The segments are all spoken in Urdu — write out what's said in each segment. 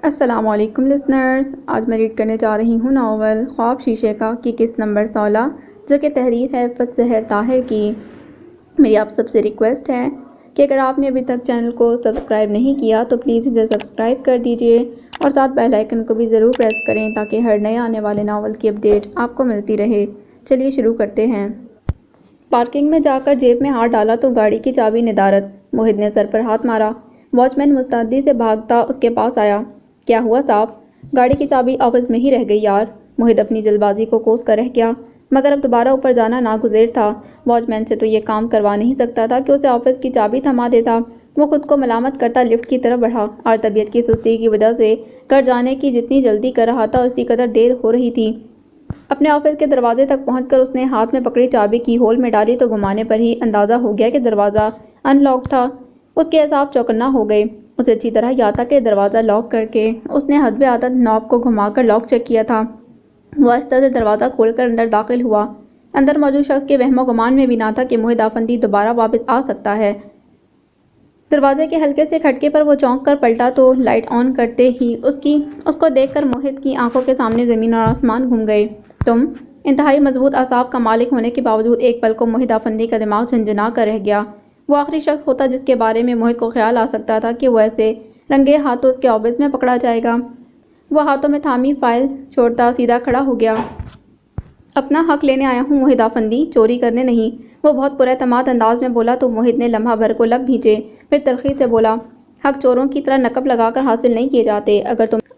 السلام علیکم لسنرز، آج میں ریڈ کرنے جا رہی ہوں ناول خواب شیشے کا کی قسط نمبر 16 جو کہ تحریر ہے فتح طاہر کی۔ میری آپ سب سے ریکویسٹ ہے کہ اگر آپ نے ابھی تک چینل کو سبسکرائب نہیں کیا تو پلیز اسے سبسکرائب کر دیجئے اور ساتھ بیل آئیکن کو بھی ضرور پریس کریں تاکہ ہر نئے آنے والے ناول کی اپڈیٹ آپ کو ملتی رہے۔ چلیے شروع کرتے ہیں۔ پارکنگ میں جا کر جیب میں ہاتھ ڈالا تو گاڑی کی چابی ندارت۔ موہد نے سر پر ہاتھ مارا۔ واچ مین مستعدی سے بھاگتا اس کے پاس آیا۔ کیا ہوا صاحب؟ گاڑی کی چابی آفس میں ہی رہ گئی یار۔ موہد اپنی جلد بازی کو کوس کر رہ گیا، مگر اب دوبارہ اوپر جانا ناگزیر تھا۔ واچ مین سے تو یہ کام کروا نہیں سکتا تھا کہ اسے آفس کی چابی تھما دیتا۔ وہ خود کو ملامت کرتا لفٹ کی طرف بڑھا اور طبیعت کی سستی کی وجہ سے گھر جانے کی جتنی جلدی کر رہا تھا اسی قدر دیر ہو رہی تھی۔ اپنے آفس کے دروازے تک پہنچ کر اس نے ہاتھ میں پکڑی چابی کی ہول میں ڈالی تو گھمانے پر ہی اندازہ ہو گیا کہ دروازہ ان لاک تھا۔ اس کے اعصاب چوکنا ہو گئے۔ اسے اچھی طرح یاد تھا کہ دروازہ لاک کر کے اس نے حسب عادت نوب کو گھما کر لاک چیک کیا تھا۔ وہ آہستہ سے دروازہ کھول کر اندر داخل ہوا۔ اندر موجود شخص کے وہم و گمان میں بھی نہ تھا کہ موہد افندی دوبارہ واپس آ سکتا ہے۔ دروازے کے ہلکے سے کھٹکے پر وہ چونک کر پلٹا تو لائٹ آن کرتے ہی اس کو دیکھ کر موہد کی آنکھوں کے سامنے زمین اور آسمان گھوم گئے۔ تم؟ انتہائی مضبوط اعصاب کا مالک ہونے کے باوجود ایک پل کو موہد افندی کا دماغ جھنجھنا کر رہ گیا۔ وہ آخری شخص ہوتا جس کے بارے میں موہد کو خیال آ سکتا تھا کہ وہ ایسے رنگے ہاتھوں اس کے آفس میں پکڑا جائے گا۔ وہ ہاتھوں میں تھامی فائل چھوڑتا سیدھا کھڑا ہو گیا۔ اپنا حق لینے آیا ہوں موہد افندی، چوری کرنے نہیں، وہ بہت پر اعتماد انداز میں بولا تو موہد نے لمحہ بھر کو لب بھینچے، پھر تلخی سے بولا، حق چوروں کی طرح نقب لگا کر حاصل نہیں کیے جاتے۔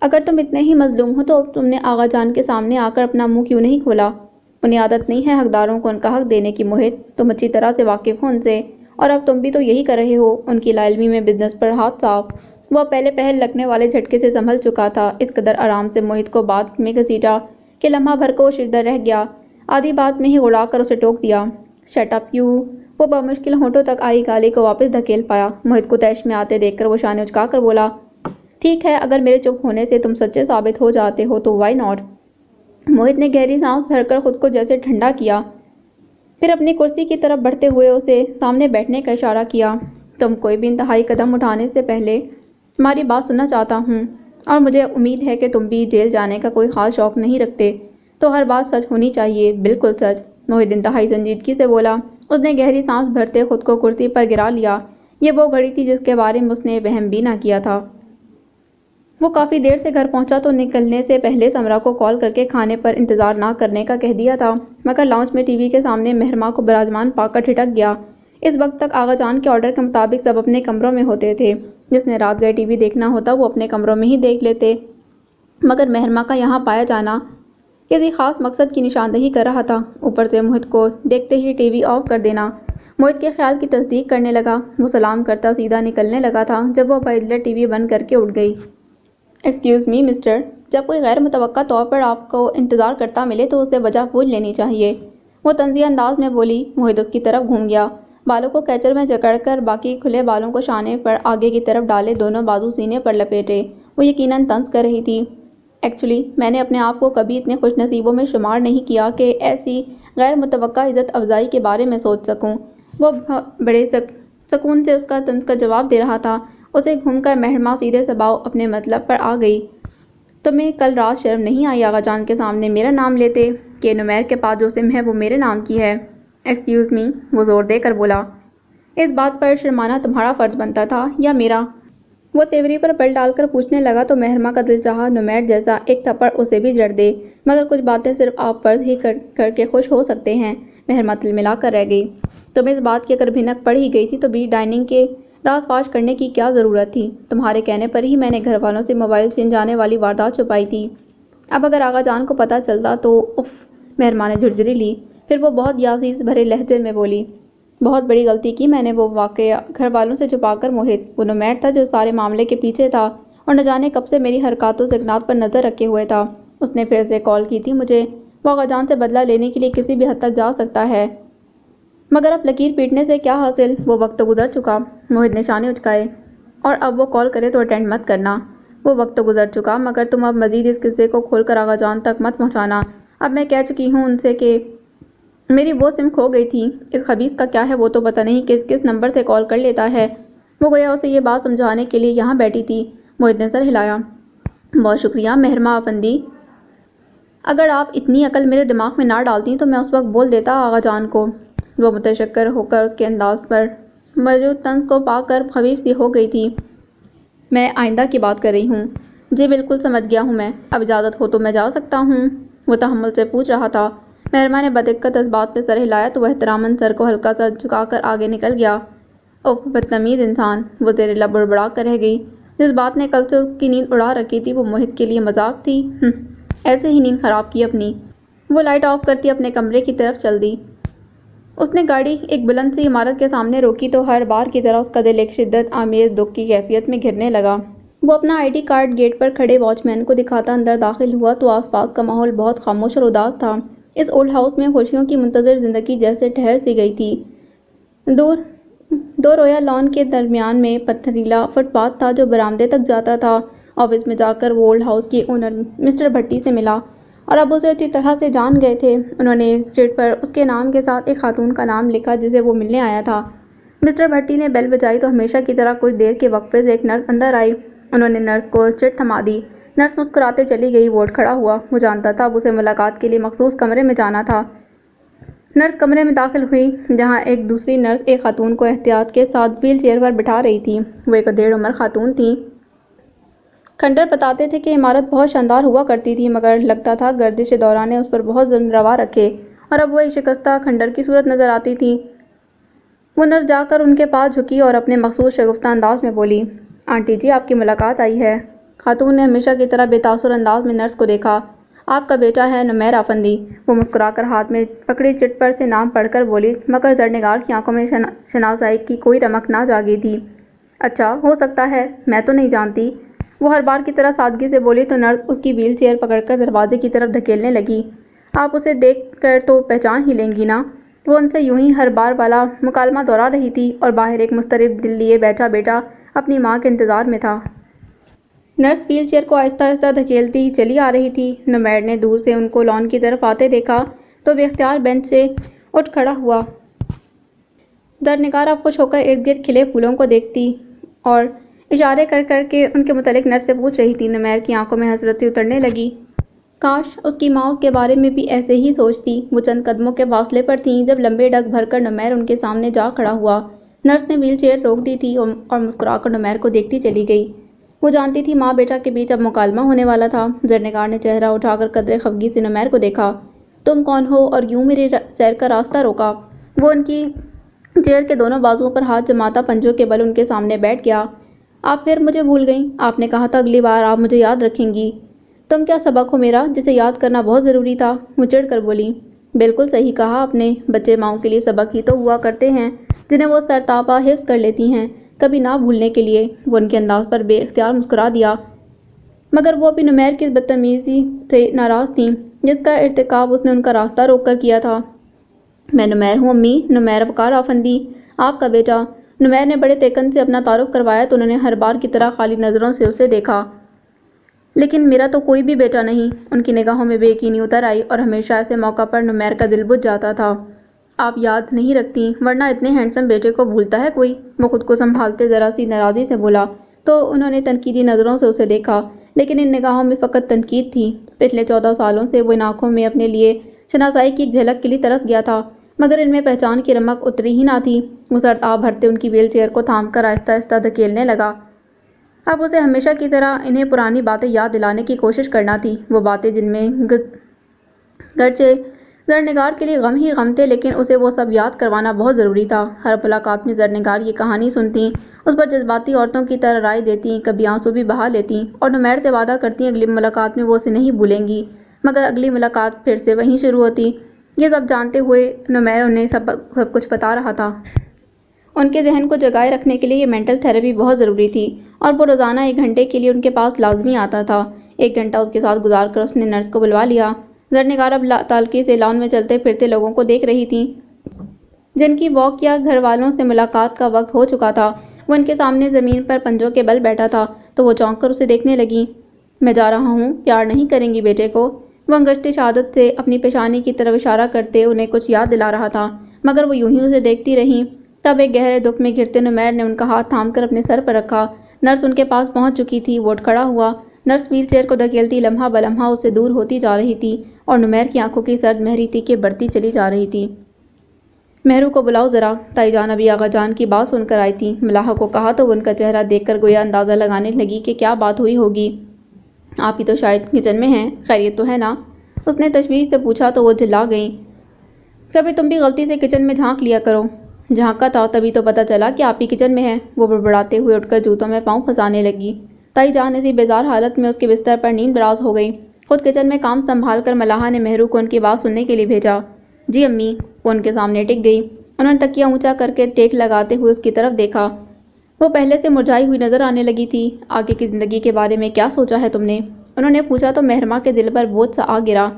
اگر تم اتنے ہی مظلوم ہو تو تم نے آغا جان کے سامنے آ کر اپنا منہ کیوں نہیں کھولا؟ انہیں عادت نہیں ہے حقداروں کو ان کا حق دینے کی موہد، تم اچھی طرح سے واقف ہو ان سے، اور اب تم بھی تو یہی کر رہے ہو۔ ان کی لا علمی میں بزنس پر ہاتھ صاف۔ وہ پہلے پہل لگنے والے جھٹکے سے سنبھل چکا تھا۔ اس قدر آرام سے موہد کو بات میں گھسیٹا کہ لمحہ بھر کو وہ شردر رہ گیا۔ آدھی بات میں ہی اڑا کر اسے ٹوک دیا۔ Shirt up you! وہ بمشکل ہونٹوں تک آئی گالی کو واپس دھکیل پایا۔ موہد کو طیش میں آتے دیکھ کر وہ شانے اچکا کر بولا، ٹھیک ہے، اگر میرے چپ ہونے سے تم سچے ثابت ہو جاتے ہو تو وائی ناٹ؟ موہد نے گہری سانس بھر کر خود کو جیسے ٹھنڈا کیا، پھر اپنی کرسی کی طرف بڑھتے ہوئے اسے سامنے بیٹھنے کا اشارہ کیا۔ تم کوئی بھی انتہائی قدم اٹھانے سے پہلے تمہاری بات سننا چاہتا ہوں، اور مجھے امید ہے کہ تم بھی جیل جانے کا کوئی خاص شوق نہیں رکھتے، تو ہر بات سچ ہونی چاہیے، بالکل سچ۔ موہد انتہائی سنجیدگی سے بولا۔ اس نے گہری سانس بھرتے خود کو کرسی پر گرا لیا۔ یہ وہ گھڑی تھی جس کے بارے میں اس نے وہم بھی نہ کیا تھا۔ وہ کافی دیر سے گھر پہنچا تو نکلنے سے پہلے سمرا کو کال کر کے کھانے پر انتظار نہ کرنے کا کہہ دیا تھا، مگر لاؤنج میں ٹی وی کے سامنے مہرماں کو براجمان پا کر ٹھٹک گیا۔ اس وقت تک آغا جان کے آرڈر کے مطابق سب اپنے کمروں میں ہوتے تھے۔ جس نے رات گئے ٹی وی دیکھنا ہوتا وہ اپنے کمروں میں ہی دیکھ لیتے، مگر مہرماں کا یہاں پایا جانا کسی خاص مقصد کی نشاندہی کر رہا تھا۔ اوپر سے موہد کو دیکھتے ہی ٹی وی آف کر دینا۔ موہد کے خیال کی تصدیق کرنے لگا۔ وہ سلام کرتا سیدھا نکلنے لگا تھا جب وہ باعزت ٹی وی بند کر کے اٹھ گئی۔ ایکسکیوز می مسٹر، جب کوئی غیر متوقع طور پر آپ کو انتظار کرتا ملے تو اسے وجہ پوچھ لینی چاہیے، وہ طنزیہ انداز میں بولی۔ موہد اس کی طرف گھوم گیا، بالوں کو کیچر میں جکڑ کر باقی کھلے بالوں کو شانے پر آگے کی طرف ڈالے دونوں بازو سینے پر لپیٹے وہ یقیناً طنز کر رہی تھی۔ ایکچولی میں نے اپنے آپ کو کبھی اتنے خوش نصیبوں میں شمار نہیں کیا کہ ایسی غیر متوقع عزت افزائی کے بارے میں سوچ سکوں۔ وہ بڑے سکون سے اس کا طنز کا جواب دے رہا تھا۔ اسے گھوم کر مہرماں سیدھے سباؤ اپنے مطلب پر آ گئی۔ تمہیں کل رات شرم نہیں آئی آغا جان کے سامنے میرا نام لیتے کہ نمیر کے پاس جو سم ہے وہ میرے نام کی ہے؟ ایکسکیوز می، وہ زور دے کر بولا۔ اس بات پر شرمانا تمہارا فرض بنتا تھا یا میرا؟ وہ تیوری پر بل ڈال کر پوچھنے لگا تو مہرماں کا دل چاہا نمیر جیسا ایک تھپڑ اسے بھی جڑ دے، مگر کچھ باتیں صرف آپ فرض ہی کر کے خوش ہو سکتے ہیں۔ مہرماں تلملا کر رہ گئی۔ تمہیں اس بات کی اگر بھنک پڑ ہی گئی تھی تو بھی ڈائننگ کے راز فاش کرنے کی کیا ضرورت تھی؟ تمہارے کہنے پر ہی میں نے گھر والوں سے موبائل چھین جانے والی واردات چھپائی تھی۔ اب اگر آغا جان کو پتہ چلتا تو اف! مہرماں نے جھرجھری لی، پھر وہ بہت یاسیس بھرے لہجے میں بولی، بہت بڑی غلطی کی میں نے وہ واقعہ گھر والوں سے چھپا کر موہد، وہ نمیر تھا جو سارے معاملے کے پیچھے تھا اور نہ جانے کب سے میری حرکات و سکنات پر نظر رکھے ہوئے تھا۔ اس نے پھر سے کال کی تھی مجھے، وہ آغا جان سے بدلہ لینے کے لیے کسی بھی حد تک جا سکتا ہے، مگر اب لکیر پیٹنے سے کیا حاصل؟ وہ وقت تو گزر چکا۔ موہد نے شانے اچکائے، اور اب وہ کال کرے تو اٹینڈ مت کرنا۔ وہ وقت تو گزر چکا، مگر تم اب مزید اس قصے کو کھول کر آغا جان تک مت پہنچانا۔ اب میں کہہ چکی ہوں ان سے کہ میری وہ سم کھو گئی تھی۔ اس خبیث کا کیا ہے وہ تو پتہ نہیں کس کس نمبر سے کال کر لیتا ہے۔ وہ گویا اسے یہ بات سمجھانے کے لیے یہاں بیٹھی تھی۔ موہد نے سر ہلایا۔ بہت شکریہ مہرما افندی، اگر آپ اتنی عقل میرے دماغ میں نہ ڈالتی تو میں اس وقت بول دیتا آغا جان کو۔ وہ متشکر ہو کر اس کے انداز پر موجود طنز کو پا کر خفیف سی ہو گئی تھی۔ میں آئندہ کی بات کر رہی ہوں۔ جی بالکل سمجھ گیا ہوں میں، اب اجازت ہو تو میں جا سکتا ہوں؟ وہ تحمل سے پوچھ رہا تھا۔ مہرما نے بدقت اس بات پہ سر ہلایا تو وہ احتراماً سر کو ہلکا سا جھکا کر آگے نکل گیا۔ اوہ بدتمیز انسان، وہ زیر لب بڑبڑا کر رہ گئی۔ جس بات نے کل سے اس کی نیند اڑا رکھی تھی وہ موہت کے لیے مذاق تھی۔ ایسے ہی نیند خراب کی اپنی۔ وہ لائٹ آف کرتی اپنے کمرے کی طرف چل دی۔ اس نے گاڑی ایک بلند سی عمارت کے سامنے روکی تو ہر بار کی طرح اس کا دل ایک شدت آمیز دکھ کی کیفیت میں گھرنے لگا۔ وہ اپنا آئی ڈی کارڈ گیٹ پر کھڑے واچ مین کو دکھاتا اندر داخل ہوا تو آس پاس کا ماحول بہت خاموش اور اداس تھا۔ اس اولڈ ہاؤس میں خوشیوں کی منتظر زندگی جیسے ٹھہر سی گئی تھی۔ دو رویا لان کے درمیان میں پتھریلا فٹ پاتھ تھا جو برآمدے تک جاتا تھا۔ آفس میں جا کر وہ اولڈ ہاؤس کے اونر مسٹر بھٹی سے ملا اور اب اسے اچھی طرح سے جان گئے تھے۔ انہوں نے ایک شیٹ پر اس کے نام کے ساتھ ایک خاتون کا نام لکھا جسے وہ ملنے آیا تھا۔ مسٹر بھٹی نے بیل بجائی تو ہمیشہ کی طرح کچھ دیر کے وقفے سے ایک نرس اندر آئی۔ انہوں نے نرس کو چٹ تھما دی۔ نرس مسکراتے چلی گئی۔ وارڈ کھڑا ہوا۔ وہ جانتا تھا اب اسے ملاقات کے لیے مخصوص کمرے میں جانا تھا۔ نرس کمرے میں داخل ہوئی جہاں ایک دوسری نرس ایک خاتون کو احتیاط کے ساتھ ویل چیئر پر بٹھا رہی تھی۔ وہ ایک ادھیڑ عمر خاتون تھیں۔ کھنڈر بتاتے تھے کہ عمارت بہت شاندار ہوا کرتی تھی مگر لگتا تھا گردش دورہ نے اس پر بہت ظلم روا رکھے اور اب وہ ایک شکستہ کھنڈر کی صورت نظر آتی تھی۔ وہ نرس جا کر ان کے پاس جھکی اور اپنے مخصوص شگفتہ انداز میں بولی، آنٹی جی آپ کی ملاقات آئی ہے۔ خاتون نے ہمیشہ کی طرح بے تاثر انداز میں نرس کو دیکھا۔ آپ کا بیٹا ہے نمیر افندی۔ وہ مسکرا کر ہاتھ میں پکڑی چٹ پر سے نام پڑھ کر بولی مگر زرنگار کی آنکھوں میں شناسائی کی کوئی رمق نہ جاگی تھی۔ اچھا ہو سکتا ہے، میں تو نہیں جانتی۔ وہ ہر بار کی طرح سادگی سے بولی تو نرس اس کی ویل چیئر پکڑ کر دروازے کی طرف دھکیلنے لگی۔ آپ اسے دیکھ کر تو پہچان ہی لیں گی نا؟ وہ ان سے یوں ہی ہر بار والا مکالمہ دہرا رہی تھی اور باہر ایک مضطرب دل لیے بیٹھا بیٹا اپنی ماں کے انتظار میں تھا۔ نرس ویل چیئر کو آہستہ آہستہ دھکیلتی چلی آ رہی تھی۔ نمیر نے دور سے ان کو لان کی طرف آتے دیکھا تو بے اختیار بینچ سے اٹھ کھڑا ہوا۔ زرنگار اب خوش ہو کر ارد گرد کھلے پھولوں کو دیکھتی اور اشارے کر کر کے ان کے متعلق نرس سے پوچھ رہی تھی۔ نمیر کی آنکھوں میں حسرت سی اترنے لگی۔ کاش اس کی ماں اس کے بارے میں بھی ایسے ہی سوچتی۔ وہ چند قدموں کے فاصلے پر تھیں جب لمبے ڈگ بھر کر نمیر ان کے سامنے جا کھڑا ہوا۔ نرس نے ویل چیئر روک دی تھی اور مسکرا کر نمیر کو دیکھتی چلی گئی۔ وہ جانتی تھی ماں بیٹا کے بیچ اب مکالمہ ہونے والا تھا۔ زرنگار نے چہرہ اٹھا کر قدرے خفگی سے نمیر کو دیکھا۔ تم کون ہو اور یوں میری سیر کا راستہ روکا؟ وہ ان کی چیئر کے دونوں بازوؤں پر ہاتھ جماتا پنجوں کے بل ان کے سامنے بیٹھ گیا۔ آپ پھر مجھے بھول گئیں؟ آپ نے کہا تھا اگلی بار آپ مجھے یاد رکھیں گی۔ تم کیا سبق ہو میرا جسے یاد کرنا بہت ضروری تھا؟ وہ چڑھ کر بولی۔ بالکل صحیح کہا آپ نے، بچے ماؤں کے لیے سبق ہی تو ہوا کرتے ہیں جنہیں وہ سرتاپا حفظ کر لیتی ہیں کبھی نہ بھولنے کے لیے۔ وہ ان کے انداز پر بے اختیار مسکرا دیا مگر وہ ابھی نمیر کی اس بدتمیزی سے ناراض تھیں جس کا ارتکاب اس نے ان کا راستہ روک کر کیا تھا۔ میں نمیر ہوں امی، نمیر وقار افندی، آپ کا بیٹا۔ نمیر نے بڑے تیکن سے اپنا تعارف کروایا تو انہوں نے ہر بار کی طرح خالی نظروں سے اسے دیکھا۔ لیکن میرا تو کوئی بھی بیٹا نہیں۔ ان کی نگاہوں میں بے یقینی اتر آئی اور ہمیشہ ایسے موقع پر نمیر کا دل بجھ جاتا تھا۔ آپ یاد نہیں رکھتی ورنہ اتنے ہینڈسم بیٹے کو بھولتا ہے کوئی؟ وہ خود کو سنبھالتے ذرا سی ناراضی سے بولا تو انہوں نے تنقیدی نظروں سے اسے دیکھا لیکن ان نگاہوں میں فقط تنقید تھی۔ پچھلے 14 سالوں سے وہ ان آنکھوں میں اپنے لیے شناسائی کی ایک جھلک کے لیے ترس گیا تھا مگر ان میں پہچان کی رمق اتری ہی نہ تھی۔ وہ سرتاب بھرتے ان کی ویل چیئر کو تھام کر آہستہ آہستہ دھکیلنے لگا۔ اب اسے ہمیشہ کی طرح انہیں پرانی باتیں یاد دلانے کی کوشش کرنا تھی، وہ باتیں جن میں گرچہ زرنگار کے لیے غم ہی غم تھے لیکن اسے وہ سب یاد کروانا بہت ضروری تھا۔ ہر ملاقات میں زرنگار یہ کہانی سنتی، اس پر جذباتی عورتوں کی طرح رائے دیتی، کبھی آنسو بھی بہا لیتی اور نمیر سے وعدہ کرتی اگلی ملاقات میں وہ اسے نہیں بھولیں گی مگر اگلی ملاقات پھر سے وہیں شروع ہوتی۔ یہ سب جانتے ہوئے نمیر انہیں سب کچھ بتا رہا تھا۔ ان کے ذہن کو جگائے رکھنے کے لیے یہ مینٹل تھراپی بہت ضروری تھی اور وہ روزانہ 1 گھنٹے کے لیے ان کے پاس لازمی آتا تھا۔ 1 گھنٹہ اس کے ساتھ گزار کر اس نے نرس کو بلوا لیا۔ زرنگار اب تالکی سے لان میں چلتے پھرتے لوگوں کو دیکھ رہی تھی جن کی واک یا گھر والوں سے ملاقات کا وقت ہو چکا تھا۔ وہ ان کے سامنے زمین پر پنجوں کے بل بیٹھا تھا تو وہ چونک کر اسے دیکھنے لگی۔ میں جا رہا ہوں، پیار نہیں کریں گی بیٹے کو؟ وہ انگشت شہادت سے اپنی پیشانی کی طرف اشارہ کرتے انہیں کچھ یاد دلا رہا تھا مگر وہ یوں ہی اسے دیکھتی رہیں۔ تب ایک گہرے دکھ میں گھرتے نمیر نے ان کا ہاتھ تھام کر اپنے سر پر رکھا۔ نرس ان کے پاس پہنچ چکی تھی۔ وہ اٹھ کھڑا ہوا۔ نرس ویل چیئر کو دھکیلتی لمحہ بلمحہ اس سے دور ہوتی جا رہی تھی اور نمیر کی آنکھوں کی سرد مہری تیکیں بڑھتی چلی جا رہی تھی۔ مہرو کو بلاؤ ذرا، تائی جان ابھی آغا جان کی بات سن کر آئی تھی۔ ملاحہ کو کہا تو وہ ان کا چہرہ دیکھ کر گویا اندازہ لگانے لگی کہ کیا بات ہوئی ہوگی۔ آپ ہی تو شاید کچن میں ہیں، خیریت تو ہے نا؟ اس نے تشویش سے پوچھا تو وہ جھلا گئیں۔ کبھی تم بھی غلطی سے کچن میں جھانک لیا کرو۔ جھانکا تھا تبھی تو پتہ چلا کہ آپ ہی کچن میں ہیں۔ وہ بڑبڑاتے ہوئے اٹھ کر جوتوں میں پاؤں پھنسانے لگی۔ تائی جان اسی بیزار حالت میں اس کے بستر پر نیند براز ہو گئی۔ خود کچن میں کام سنبھال کر ملاحہ نے مہرو کو ان کی بات سننے کے لیے بھیجا۔ جی امی، وہ ان کے سامنے ٹک گئی۔ انہوں نے تکیہ اونچا کر کے ٹیک لگاتے ہوئے اس کی طرف دیکھا۔ وہ پہلے سے مرجھائی ہوئی نظر آنے لگی تھی۔ آگے کی زندگی کے بارے میں کیا سوچا ہے تم نے؟ انہوں نے پوچھا تو مہرماں کے دل پر بوجھ سا آ گرا۔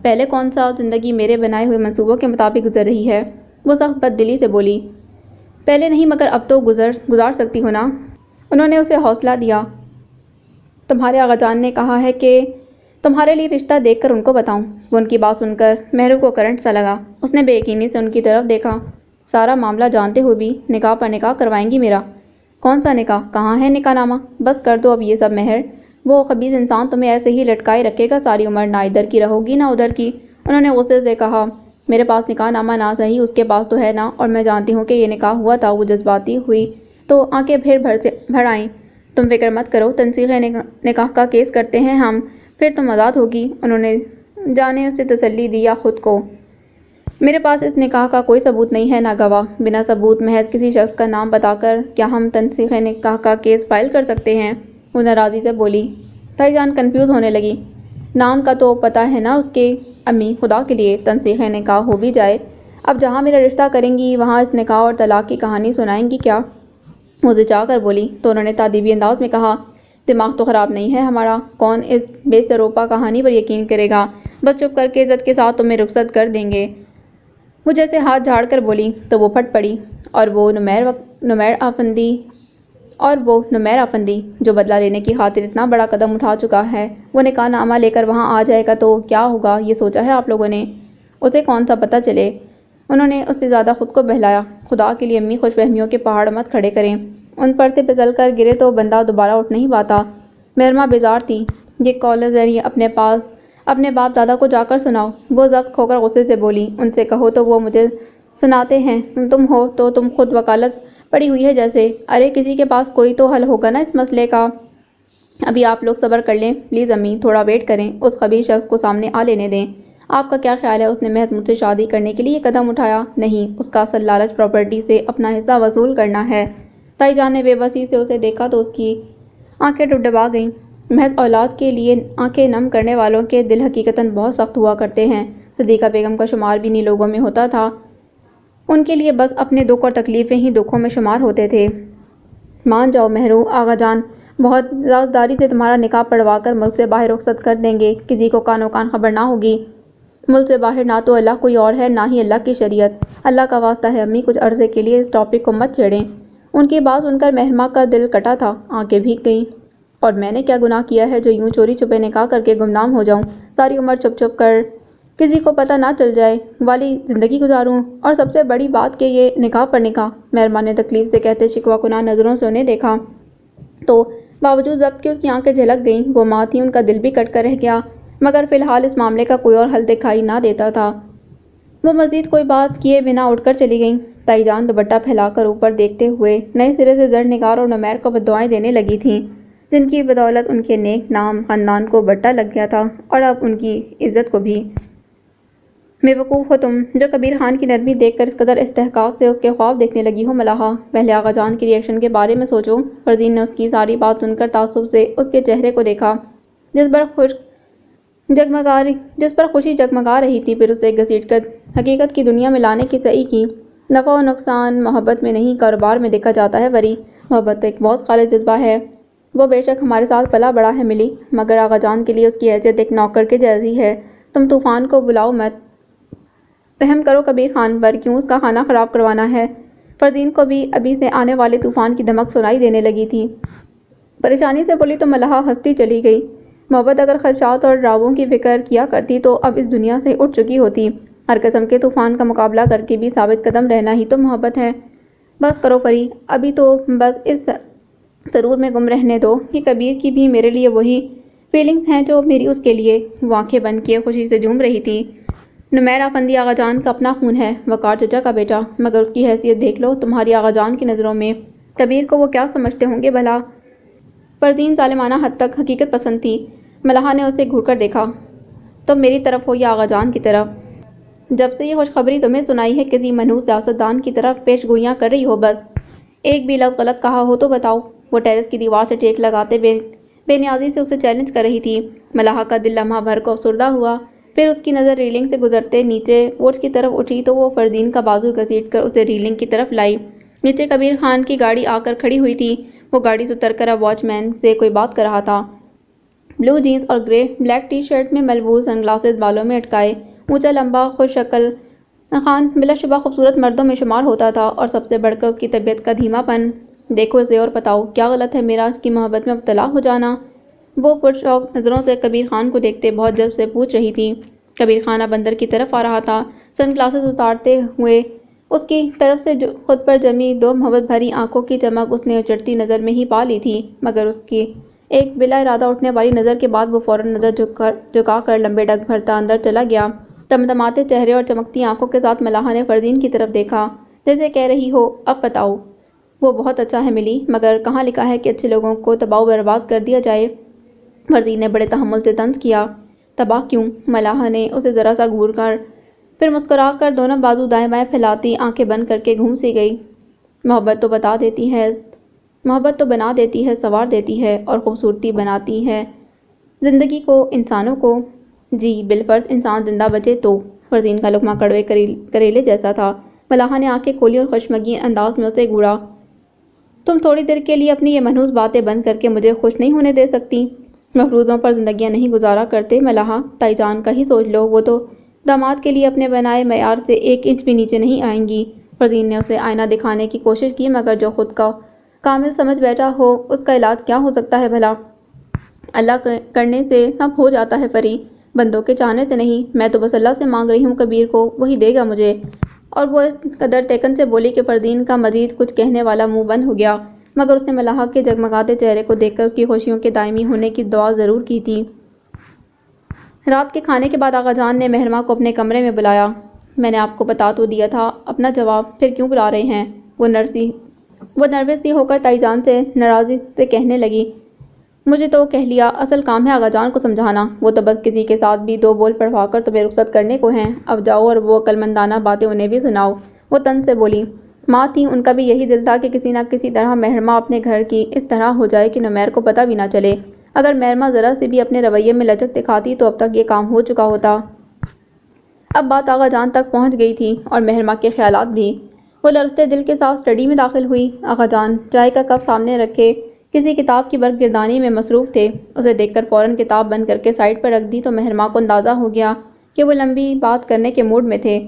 پہلے کون سا زندگی میرے بنائے ہوئے منصوبوں کے مطابق گزر رہی ہے؟ وہ سخت بد دلی سے بولی۔ پہلے نہیں مگر اب تو گزار سکتی ہو نا؟ انہوں نے اسے حوصلہ دیا۔ تمہارے آغا جان نے کہا ہے کہ تمہارے لیے رشتہ دیکھ کر ان کو بتاؤں۔ وہ ان کی بات سن کر مہرو کو کرنٹ سا لگا۔ اس نے بے یقینی سے ان کی طرف دیکھا۔ سارا معاملہ جانتے ہوئے بھی نکاح پر نکاح کروائیں گی میرا؟ کون سا نکاح؟ کہاں ہے نکاح نامہ؟ بس کر دو اب یہ سب مہر۔ وہ خبیث انسان تمہیں ایسے ہی لٹکائے رکھے گا ساری عمر، نہ ادھر کی رہو گی نہ ادھر کی۔ انہوں نے غصے سے کہا۔ میرے پاس نکاح نامہ نہ صحیح اس کے پاس تو ہے نا، اور میں جانتی ہوں کہ یہ نکاح ہوا تھا۔ وہ جذباتی ہوئی تو آنکھیں بھر آئیں۔ تم فکر مت کرو، تنسیخ نکاح کا کیس کرتے ہیں ہم، پھر تم آزاد ہوگی۔ انہوں نے جانے اسے تسلی دی یا خود کو۔ میرے پاس اس نکاح کا کوئی ثبوت نہیں ہے، نہ گواہ۔ بنا ثبوت محض کسی شخص کا نام بتا کر کیا ہم تنسیخ نکاح کا کیس فائل کر سکتے ہیں؟ وہ ناراضی سے بولی۔ تائی جان کنفیوز ہونے لگی۔ نام کا تو پتہ ہے نا اس کے؟ امی خدا کے لیے تنسیخ نکاح ہو بھی جائے، اب جہاں میرا رشتہ کریں گی وہاں اس نکاح اور طلاق کی کہانی سنائیں گی کیا؟ وہ زچا کر بولی تو انہوں نے تادیبی انداز میں کہا، دماغ تو خراب نہیں ہے ہمارا، کون اس بے سروپا کہانی پر یقین کرے گا؟ بس چپ کر کے عزت کے ساتھ تمہیں رخصت کر دیں گے۔ وہ جیسے ہاتھ جھاڑ کر بولی تو وہ پھٹ پڑی۔ اور وہ نمیر افندی جو بدلہ لینے کی خاطر اتنا بڑا قدم اٹھا چکا ہے، وہ نکاح نامہ لے کر وہاں آ جائے گا تو کیا ہوگا یہ سوچا ہے آپ لوگوں نے؟ اسے کون سا پتہ چلے؟ انہوں نے اس سے زیادہ خود کو بہلایا۔ خدا کے لیے امی خوش فہمیوں کے پہاڑ مت کھڑے کریں، ان پر سے پھسل کر گرے تو بندہ دوبارہ اٹھ نہیں پاتا۔ مہرماں بیزار تھی۔ یہ قول ذریعہ اپنے باپ دادا کو جا کر سناؤ۔ وہ ضبط کھو کر غصے سے بولی، ان سے کہو تو وہ مجھے سناتے ہیں، تم ہو تو تم خود وکالت پڑی ہوئی ہے جیسے۔ ارے کسی کے پاس کوئی تو حل ہوگا نا اس مسئلے کا۔ ابھی آپ لوگ صبر کر لیں پلیز امی، تھوڑا ویٹ کریں، اس خبیث شخص کو سامنے آ لینے دیں۔ آپ کا کیا خیال ہے اس نے محض مجھ سے شادی کرنے کے لیے یہ قدم اٹھایا؟ نہیں، اس کا اصل لالچ پراپرٹی سے اپنا حصہ وصول کرنا ہے۔ تائی جان نے بے بسی سے اسے دیکھا تو اس کی آنکھیں ڈبڈبا گئیں۔ محض اولاد کے لیے آنکھیں نم کرنے والوں کے دل حقیقتاً بہت سخت ہوا کرتے ہیں۔ صدیقہ بیگم کا شمار بھی انہی لوگوں میں ہوتا تھا۔ ان کے لیے بس اپنے دکھ اور تکلیفیں ہی دکھوں میں شمار ہوتے تھے۔ مان جاؤ مہرو، آغا جان بہت رازداری سے تمہارا نکاح پڑھوا کر ملک سے باہر رخصت کر دیں گے، کسی کو کانو کان خبر نہ ہوگی۔ ملک سے باہر نہ تو اللہ کوئی اور ہے نہ ہی اللہ کی شریعت۔ اللہ کا واسطہ ہے امی کچھ عرصے کے لیے اس ٹاپک کو مت چھیڑیں۔ ان کی بات سن کر مہرماں کا دل کٹا تھا، آنکھیں بھیگ گئیں۔ اور میں نے کیا گناہ کیا ہے جو یوں چوری چھپے نکاح کر کے گمنام ہو جاؤں، ساری عمر چھپ چھپ کر کسی کو پتہ نہ چل جائے والی زندگی گزاروں، اور سب سے بڑی بات کہ یہ نکاح پر نکاح۔ مہرماں نے تکلیف سے کہتے شکوہ کناں نظروں سے انہیں دیکھا تو باوجود ضبط کے اس کی آنکھیں جھلک گئیں۔ وہ ماں تھی، ان کا دل بھی کٹ کر رہ گیا، مگر فی الحال اس معاملے کا کوئی اور حل دکھائی نہ دیتا تھا۔ وہ مزید کوئی بات کیے بنا اٹھ کر چلی گئیں۔ تائی جان دوپٹہ پھیلا کر اوپر دیکھتے ہوئے نئے سرے سے زرنگار اور نمیر کو بددعائیں دینے لگی تھیں، جن کی بدولت ان کے نیک نام خاندان کو بٹا لگ گیا تھا اور اب ان کی عزت کو بھی۔ بے وقوف ہو تم، جو کبیر خان کی نرمی دیکھ کر اس قدر استحقاق سے اس کے خواب دیکھنے لگی ہو ملاحہ۔ پہلے آغا جان کے ری ایکشن کے بارے میں سوچو۔ فرزین نے اس کی ساری بات سن کر تعصب سے اس کے چہرے کو دیکھا، جس پر خوشی جگمگا رہی تھی، پھر اسے گھسیٹ کر حقیقت کی دنیا میں لانے کی سعی کی۔ نفع و نقصان محبت میں نہیں کاروبار میں دیکھا جاتا ہے وری، محبت ایک بہت خالص جذبہ ہے۔ وہ بے شک ہمارے ساتھ پلا بڑا ہے ملی، مگر آغا جان کے لیے اس کی حیثیت ایک نوکر کے جیسی ہے۔ تم طوفان کو بلاؤ مت، رحم کرو کبیر خان پر، کیوں اس کا کھانا خراب کروانا ہے؟ فرزین کو بھی ابھی سے آنے والے طوفان کی دھمک سنائی دینے لگی تھی۔ پریشانی سے بولی تو ملاحہ ہنستی چلی گئی۔ محبت اگر خدشات اور ڈراووں کی فکر کیا کرتی تو اب اس دنیا سے اٹھ چکی ہوتی۔ ہر قسم کے طوفان کا مقابلہ کر کے بھی ثابت قدم رہنا ہی تو محبت ہے۔ بس کرو پری، ابھی تو بس اس سرور میں گم رہنے دو کہ کبیر کی بھی میرے لیے وہی فیلنگز ہیں جو میری اس کے لیے۔ وہ آنکھیں بند کیے خوشی سے جھوم رہی تھی۔ نمیر افندی آغا جان کا اپنا خون ہے، وقار چچا کا بیٹا، مگر اس کی حیثیت دیکھ لو تمہاری آغا جان کی نظروں میں کبیر کو وہ کیا سمجھتے ہوں گے بھلا؟ پروین ظالمانہ حد تک حقیقت پسند تھی۔ ملحہ نے اسے گھور کر دیکھا۔ تم میری طرف ہو یا آغا جان کی طرف؟ جب سے یہ خوشخبری تمہیں سنائی ہے کسی منحوس سیاستدان کی طرف پیش گوئیاں کر رہی ہو بس؟ ایک بھی لفظ غلط کہا ہو تو بتاؤ۔ وہ ٹیرس کی دیوار سے ٹیک لگاتے بے نیازی سے اسے چیلنج کر رہی تھی۔ ملحہ کا دل لمحہ بھر کو افسردہ ہوا، پھر اس کی نظر ریلنگ سے گزرتے نیچے پورچ کی طرف اٹھی تو وہ فردین کا بازو گھسیٹ کر اسے ریلنگ کی طرف لائی۔ نیچے کبیر خان کی گاڑی آ کر کھڑی ہوئی تھی۔ وہ گاڑی سے اتر کر اب واچ مین سے کوئی بات کر رہا تھا۔ بلو جینز اور گرے بلیک ٹی شرٹ میں ملبوس سن گلاسز بالوں میں اٹکائے اونچا لمبا خوش شکل خان بلا شبہ خوبصورت مردوں میں شمار ہوتا تھا، اور سب سے بڑھ کر اس کی طبیعت کا دھیما پن۔ دیکھو اسے اور بتاؤ کیا غلط ہے میرا اس کی محبت میں مبتلا ہو جانا؟ وہ پرشوق نظروں سے کبیر خان کو دیکھتے بہت جلد سے پوچھ رہی تھی۔ کبیر خان اب اندر کی طرف آ رہا تھا، سن گلاسز اتارتے ہوئے اس کی طرف سے خود پر جمی دو محبت بھری آنکھوں کی چمک اس نے اچڑتی نظر میں ہی پا لی تھی، مگر اس کی ایک بلا ارادہ اٹھنے والی نظر کے بعد وہ فوراً نظر جھکا کر لمبے ڈگ بھرتا اندر چلا گیا۔ تمتماتے چہرے اور چمکتی آنکھوں کے ساتھ ملحہ نے فردین کی طرف دیکھا، جیسے کہہ رہی ہو اب بتاؤ۔ وہ بہت اچھا ہے ملی، مگر کہاں لکھا ہے کہ اچھے لوگوں کو تباہ و برباد کر دیا جائے؟ فردین نے بڑے تحمل سے طنز کیا۔ تباہ کیوں؟ ملحہ نے اسے ذرا سا گھور کر پھر مسکرا کر دونوں بازو دائیں بائیں پھیلاتی آنکھیں بند کر کے گھوم سی گئی۔ محبت تو بنا دیتی ہے، سنوار دیتی ہے اور خوبصورتی بناتی ہے زندگی کو، انسانوں کو۔ جی بالفرض انسان زندہ بچے تو۔ فردین کا لقمہ کڑوے کریلے جیسا تھا۔ ملحہ نے آنکھیں کھولی اور خشمگین انداز میں اسے گھورا۔ تم تھوڑی دیر کے لیے اپنی یہ منحوس باتیں بند کر کے مجھے خوش نہیں ہونے دے سکتی؟ مفروضوں پر زندگیاں نہیں گزارا کرتے ملحہ، تائی جان کا ہی سوچ لو، وہ تو داماد کے لیے اپنے بنائے معیار سے 1 انچ بھی نیچے نہیں آئیں گی۔ فردین نے اسے آئینہ دکھانے کی کوشش کی، مگر جو خود کو کامل سمجھ بیٹھا ہو اس کا علاج کیا ہو سکتا ہے بھلا؟ اللہ کرنے سے سب ہو جاتا ہے پری، بندوں کے چاہنے سے نہیں۔ میں تو بس اللہ سے مانگ رہی ہوں کبیر کو، وہی دے گا مجھے۔ اور وہ اس قدر تیکن سے بولی کہ فردین کا مزید کچھ کہنے والا منہ بند ہو گیا، مگر اس نے ملحہ کے جگمگاتے چہرے کو دیکھ کر اس کی خوشیوں کے دائمی ہونے کی دعا ضرور کی تھی۔ رات کے کھانے کے بعد آغا جان نے مہرماں کو اپنے کمرے میں بلایا۔ میں نے آپ کو بتا تو دیا تھا اپنا جواب، پھر کیوں بلا رہے ہیں؟ وہ نروس سی ہو کر تائی جان سے ناراضی سے کہنے لگی، مجھے تو کہہ لیا، اصل کام ہے آغا جان کو سمجھانا، وہ تو بس کسی کے ساتھ بھی 2 بول پڑھوا کر تمہیں رخصت کرنے کو ہیں۔ اب جاؤ اور وہ عقلمندانہ باتیں انہیں بھی سناؤ۔ وہ طنز سے بولی۔ ماں تھیں، ان کا بھی یہی دل تھا کہ کسی نہ کسی طرح مہرماں اپنے گھر کی اس طرح ہو جائے کہ نمیر کو پتہ بھی نہ چلے۔ اگر مہرماں ذرا سے بھی اپنے رویے میں لچک دکھاتی تو اب تک یہ کام ہو چکا ہوتا۔ اب بات آغا جان تک پہنچ گئی تھی اور مہرماں کے خیالات بھی۔ وہ لرزتے دل کے ساتھ اسٹڈی میں داخل ہوئی۔ آغا جان چائے کا کپ سامنے رکھے کسی کتاب کی برگردانی میں مصروف تھے۔ اسے دیکھ کر فوراً کتاب بند کر کے سائیڈ پر رکھ دی تو مہرماں کو اندازہ ہو گیا کہ وہ لمبی بات کرنے کے موڈ میں تھے،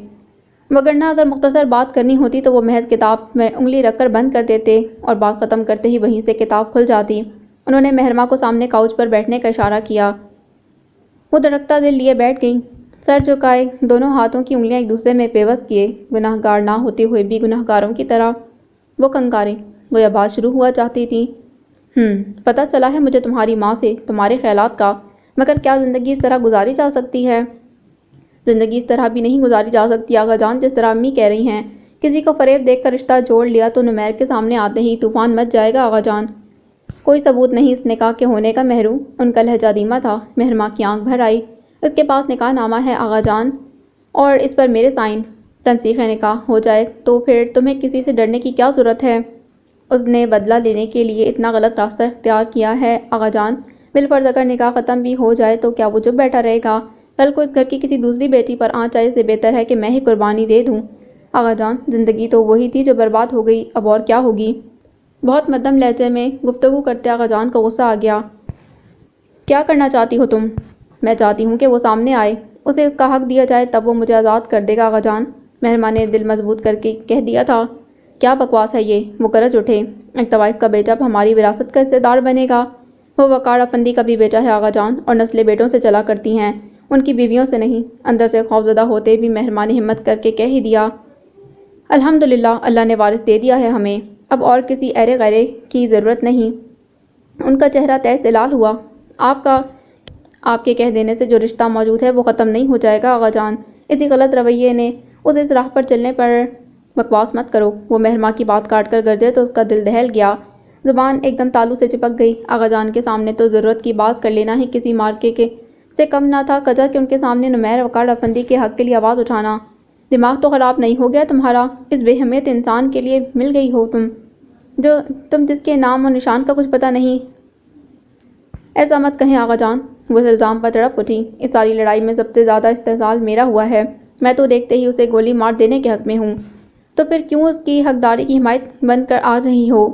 وگرنہ اگر مختصر بات کرنی ہوتی تو وہ محض کتاب میں انگلی رکھ کر بند کر دیتے اور بات ختم کرتے ہی وہیں سے کتاب کھل جاتی۔ انہوں نے مہرماں کو سامنے کاؤچ پر بیٹھنے کا اشارہ کیا۔ وہ دھڑکتا دل لیے بیٹھ گئیں، سر جھکائے، دونوں ہاتھوں کی انگلیاں ایک دوسرے میں پیوست کیے، گناہ گار نہ ہوتے ہوئے بھی گناہ گاروں کی طرح۔ وہ کنکاریں گویا بات شروع ہوا چاہتی تھی۔ پتہ چلا ہے مجھے تمہاری ماں سے تمہارے خیالات کا، مگر کیا زندگی اس طرح گزاری جا سکتی ہے؟ زندگی اس طرح بھی نہیں گزاری جا سکتی آغا جان جس طرح امی کہہ رہی ہیں۔ کسی کو فریب دیکھ کر رشتہ جوڑ لیا تو نمیر کے سامنے آتے ہی طوفان مچ جائے گا آغا جان۔ کوئی ثبوت نہیں اس نکاح کے ہونے کا محرو۔ ان کا لہجہ دھیما تھا۔ مہرماں کی آنکھ بھر آئی۔ اس کے پاس نکاح نامہ ہے آغا جان، اور اس پر میرے سائن۔ تنسیخ نکاح ہو جائے تو پھر تمہیں کسی سے ڈرنے کی کیا ضرورت ہے؟ اس نے بدلہ لینے کے لیے اتنا غلط راستہ اختیار کیا ہے آغا جان۔ بالفرض اگر نکاح ختم بھی ہو جائے تو کیا وہ چپ بیٹھا رہے گا؟ کل کو اس گھر کی کسی دوسری بیٹی پر آنچ آئے سے بہتر ہے کہ میں ہی قربانی دے دوں۔ آغا جان زندگی تو وہی تھی جو برباد ہو گئی، اب اور کیا ہوگی؟ بہت مدھم لہجے میں گفتگو کرتے آغا جان کو غصہ آ گیا۔ کیا کرنا چاہتی ہو تم؟ میں چاہتی ہوں کہ وہ سامنے آئے، اسے اس کا حق دیا جائے، تب وہ مجھے آزاد کر دے گا آغا جان۔ مہرماں نے دل مضبوط کر کے کہہ دیا تھا۔ کیا بکواس ہے یہ؟ وہ گرج اٹھے۔ ایک طوائف کا بیٹا اب ہماری وراثت کا حصہ دار بنے گا؟ وہ وقار افندی کا بھی بیٹا ہے آغا جان، اور نسلیں بیٹوں سے چلا کرتی ہیں، ان کی بیویوں سے نہیں۔ اندر سے خوفزدہ ہوتے بھی مہرماں نے ہمت کر کے کہہ ہی دیا، الحمدللہ اللہ نے وارث دے دیا ہے ہمیں، اب اور کسی ایرے غیرے کی ضرورت نہیں۔ ان کا چہرہ تیز سے لال ہوا۔ آپ کا آپ کے کہہ دینے سے جو رشتہ موجود ہے وہ ختم نہیں ہو جائے گا آغا جان۔ اسی غلط رویے نے اسے اس راہ پر چلنے پر بکواس مت کرو۔ وہ مہرما کی بات کاٹ کر گرجے تو اس کا دل دہل گیا، زبان ایک دم تالو سے چپک گئی۔ آغا جان کے سامنے تو ضرورت کی بات کر لینا ہی کسی مارکے کے سے کم نہ تھا، کجا کہ ان کے سامنے نمیر وقار افندی کے حق کے لیے آواز اٹھانا۔ دماغ تو خراب نہیں ہو گیا تمہارا؟ اس بے اہمیت انسان کے لیے مل گئی ہو تم جس کے نام و نشان کا کچھ پتہ نہیں۔ ایسا مت کہیں آغا جان، وہ اس الزام پر تڑپ اٹھی۔ اس ساری لڑائی میں سب سے زیادہ استحصال میرا ہوا ہے، میں تو دیکھتے ہی اسے گولی مار دینے کے حق میں ہوں، تو پھر کیوں اس کی حقداری کی حمایت بن کر آ رہی ہو؟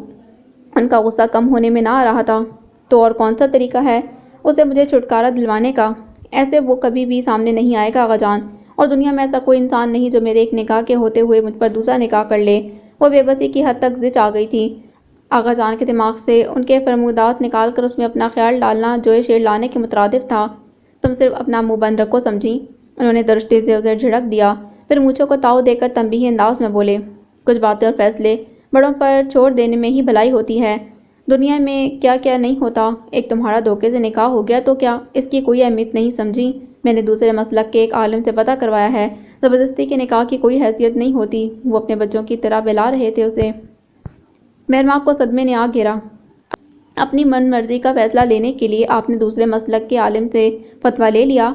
ان کا غصہ کم ہونے میں نہ آ رہا تھا۔ تو اور کون سا طریقہ ہے اسے مجھے چھٹکارا دلوانے کا؟ ایسے وہ کبھی بھی سامنے نہیں آئے گا آغا جان، اور دنیا میں ایسا کوئی انسان نہیں جو میرے ایک نکاح کے ہوتے ہوئے مجھ پر دوسرا نکاح کر لے۔ وہ بے بسی کی حد تک زچ آ گئی تھی۔ آغا جان کے دماغ سے ان کے فرمودات نکال کر اس میں اپنا خیال ڈالنا جوئے شیر لانے کے مترادف تھا۔ تم صرف اپنا منہ بند رکھو سمجھی؟ انہوں نے درشتی سے اسے جھڑک دیا، پھر مونچھوں کو تاؤ دے کر تنبیہی انداز میں بولے، کچھ باتیں اور فیصلے بڑوں پر چھوڑ دینے میں ہی بھلائی ہوتی ہے۔ دنیا میں کیا کیا نہیں ہوتا، ایک تمہارا دھوکے سے نکاح ہو گیا تو کیا اس کی کوئی اہمیت نہیں سمجھی؟ میں نے دوسرے مسلک کے ایک عالم سے پتہ کروایا ہے، زبردستی کے نکاح کی کوئی حیثیت نہیں ہوتی۔ وہ اپنے بچوں کی طرح بہلا رہے تھے اسے۔ مہرما کو صدمے نے آ گھیرا۔ اپنی من مرضی کا فیصلہ لینے کے لیے آپ نے دوسرے مسلک کے عالم سے فتویٰ لے لیا،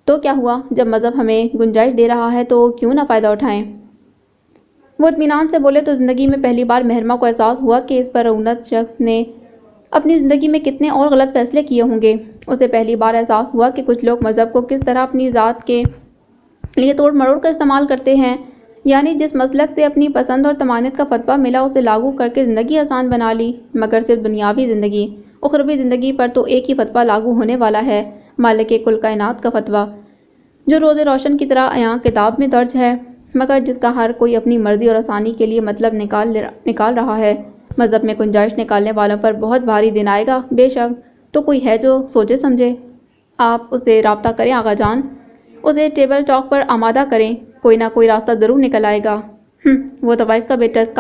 تو کیا ہوا؟ جب مذہب ہمیں گنجائش دے رہا ہے تو کیوں نہ فائدہ اٹھائیں؟ وہ اطمینان سے بولے تو زندگی میں پہلی بار مہرما کو احساس ہوا کہ اس پر رونت شخص نے اپنی زندگی میں کتنے اور غلط فیصلے کیے ہوں گے۔ اسے پہلی بار احساس ہوا کہ کچھ لوگ مذہب کو کس طرح اپنی ذات کے لیے توڑ مروڑ کر استعمال کرتے ہیں، یعنی جس مسلک سے اپنی پسند اور تمانیت کا فتویٰ ملا اسے لاگو کر کے زندگی آسان بنا لی، مگر صرف دنیاوی زندگی، اخروی زندگی پر تو ایک ہی فتویٰ لاگو ہونے والا ہے، مالک کل کائنات کا فتویٰ، جو روز روشن کی طرح عیاں کتاب میں درج ہے، مگر جس کا ہر کوئی اپنی مرضی اور آسانی کے لیے مطلب نکال رہا ہے۔ مذہب میں گنجائش نکالنے والوں پر بہت بھاری دن آئے گا بے شک، تو کوئی ہے جو سوچے سمجھے؟ آپ اس سے رابطہ کریں آغا جان، اسے ٹیبل ٹاک پر آمادہ کریں، کوئی نہ کوئی راستہ ضرور نکل آئے گا۔ وہ طوائف کا بیٹا اس